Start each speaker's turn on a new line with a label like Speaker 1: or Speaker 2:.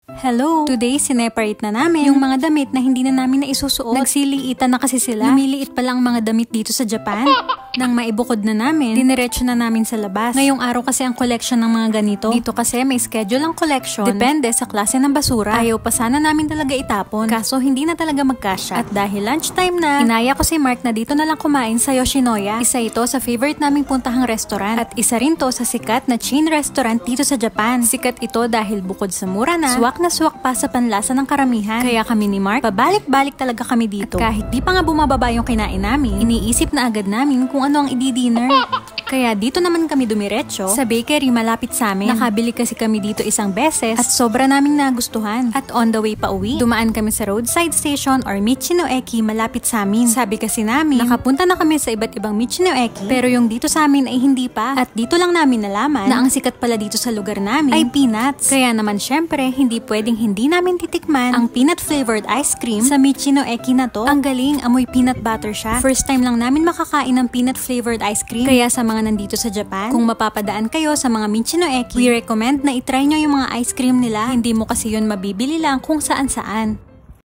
Speaker 1: Hello! Today, sineparate na namin yung mga damit na hindi na namin na isusuot. Nagsiliitan na kasi sila. Lumiliit pa lang ang mga damit dito sa Japan. Nang maibukod na namin, diniretso na namin sa labas. Ngayong araw kasi ang collection ng mga ganito. Dito kasi may schedule ang collection. Depende sa klase ng basura. Ayaw pa sana namin talaga itapon. Kaso hindi na talaga magkasya. At dahil lunchtime na, inaya ko si Mark na dito na lang kumain sa Yoshinoya. Isa ito sa favorite naming puntahang restaurant. At isa rin to sa sikat na chain restaurant dito sa Japan. Sikat ito dahil bukod sa mura na swak pa sa panlasa ng karamihan. Kaya kami ni Mark, pabalik-balik talaga kami dito. At kahit di pa nga bumababa yung kinain namin, iniisip na agad namin kung ano ang i-dinner. Kaya dito naman kami dumiretso sa bakery malapit sa amin. Nakabili kasi kami dito isang beses at sobra naming nagustuhan. At on the way pa uwi, dumaan kami sa roadside station or Michino Eki malapit sa amin. Sabi kasi namin, nakapunta na kami sa iba't ibang Michino Eki, pero yung dito sa amin ay hindi pa. At dito lang namin nalaman na ang sikat pala dito sa lugar namin ay peanuts. Kaya naman syempre, hindi pwedeng hindi namin titikman ang peanut flavored ice cream sa Michino Eki na to. Ang galing, amoy peanut butter siya. First time lang namin makakain ng peanut flavored ice cream. Kaya sa mga nandito sa Japan, kung mapapadaan kayo sa mga Michino Eki, we recommend na itry nyo yung mga ice cream nila. Hindi mo kasi yun mabibili lang kung saan-saan.